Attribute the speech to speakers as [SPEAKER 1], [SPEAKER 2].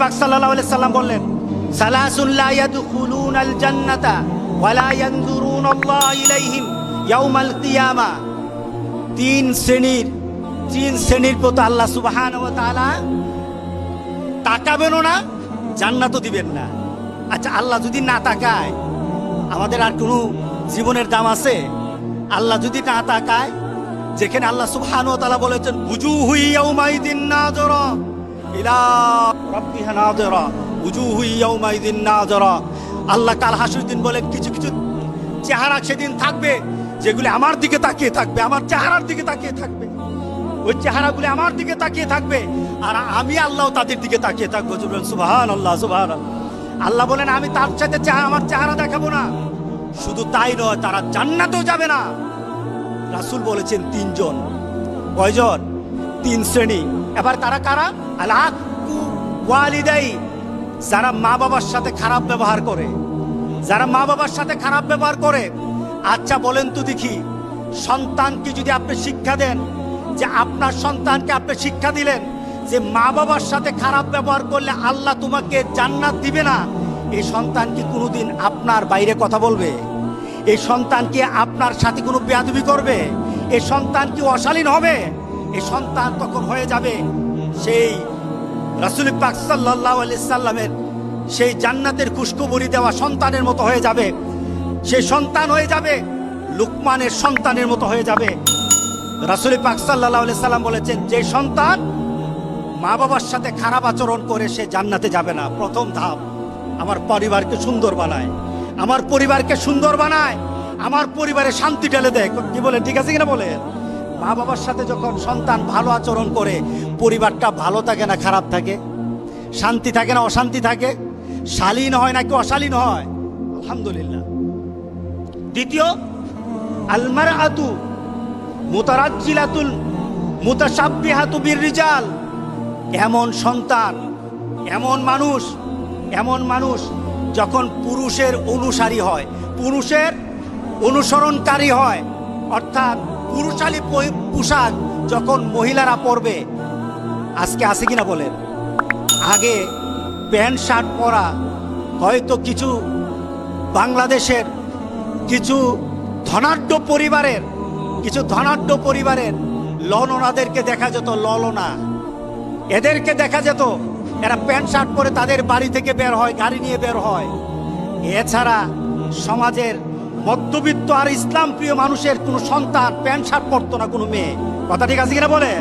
[SPEAKER 1] পাক সাল্লাল্লাহু আলাইহি সাল্লাম বললেন, সালাসুন লা ইয়াদখুলুনাল জান্নাতা ওয়া লা ইয়ানজুরুনাল্লাহু ইলাইহিম ইয়াউমাল কিয়ামা। তিন শ্রেণীর প্রতি আল্লাহ সুবহানাহু ওয়া তাআলা তাকাবেনও না, জান্নাতও দিবেন না। আচ্ছা, আল্লাহ যদি না তাকায় আমাদের আর কোনো জীবনের দাম আছে? আল্লাহ যদি না তাকায়, যেখানে আল্লাহ সুবহানাহু ওয়া তাআলা বলেছেন উজুহু ইয়াউমাইদিন নাযিরা ইলা রাব্বিহা নাযিরা, উজুহু ইয়াউমাইদিন নাযিরা। আল্লাহ কাল হাসরের দিন বলেন কিছু কিছু চেহারা সেদিন থাকবে যেগুলি আমার দিকে তাকিয়ে থাকবে, আমার চেহারার দিকে তাকিয়ে থাকবে। ওই চেহারাগুলি আমার দিকে তাকিয়ে থাকবে আর আমি আল্লাহ তাদের দিকে তাকিয়ে থাকবো। সুবহানাল্লাহ, সুবহানাল্লাহ। আল্লাহ বলেন আমি তার সাথে আমার চেহারা দেখাবো না। শুধু তাই নয়, তারা জান্নাতেও যাবে না। রাসূল বলেছেন তিনজন। কয়জন? তিন শ্রেণী। এবার তারা কারা? আল-আক্কু ওয়ালিদাই, যারা মা বাবার সাথে খারাপ ব্যবহার করে, যারা মা বাবার সাথে খারাপ ব্যবহার করে। আচ্ছা বলেন তো দেখি, সন্তানকে যদি আপনি শিক্ষা দেন, যে আপনার সন্তানকে আপনি শিক্ষা দিলেন যে মা বাবার সাথে খারাপ ব্যবহার করলে আল্লাহ তোমাকে জান্নাত দিবে না, এই সন্তান কি কোনোদিন আপনার বাইরে কথা বলবে? এই সন্তান কি আপনার সাথে কোনো বেয়াদবি করবে? এই সন্তান কি অশালীন হবে? এই সন্তান তখন হয়ে যাবে সেই রাসূল পাক সাল্লাল্লাহু আলাইহি সাল্লামের সেই জান্নাতের খুশখবরি দেওয়া সন্তানের মতো হয়ে যাবে। সেই সন্তান হয়ে যাবে লুকমানের সন্তানের মতো হয়ে যাবে। রাসূল পাক সাল্লাল্লাহু আলাইহি সাল্লাম বলেছেন, যে সন্তান মা বাবার সাথে খারাপ আচরণ করে সে জান্নাতে যাবে না। প্রথম ধাপ, আমার পরিবারকে সুন্দর বানায়, আমার পরিবারকে সুন্দর বানায়, আমার পরিবারে শান্তি ঢেলে দেয়। কি বলেন, ঠিক আছে কিনা বলেন? মা বাবার সাথে যখন সন্তান ভালো আচরণ করে, পরিবারটা ভালো থাকে না খারাপ থাকে? শান্তি থাকে না অশান্তি থাকে? শালীন হয় নাকি অশালীন হয়? আলহামদুলিল্লাহ। দ্বিতীয়, আল-মারআতু মুতারাজ্জিলাতুল মুতাশাব্বিহাতু বির-রিজাল। এমন সন্তান, এমন মানুষ যখন পুরুষের অনুসারী হয়, পুরুষের অনুসরণকারী হয়, অর্থাৎ পুরুষালী পোশাক যখন মহিলারা পরবে, আজকে আছে কিনা বলেন? আগে প্যান্ট শার্ট পরা হয়তো কিছু বাংলাদেশের কিছু ধনাঢ্য পরিবারের ললনাদেরকে দেখা যেত, ললনা এদেরকে দেখা যেত, এরা প্যান্ট শার্ট পরে তাদের বাড়ি থেকে বের হয়, গাড়ি নিয়ে বের হয়। এছাড়া সমাজের মধ্যবিত্ত আর ইসলাম প্রিয় মানুষের কোনো সন্তান প্যান্ট শার্ট পরতো না, কোনো মেয়ে। কথা ঠিক আছে কিনা বলে?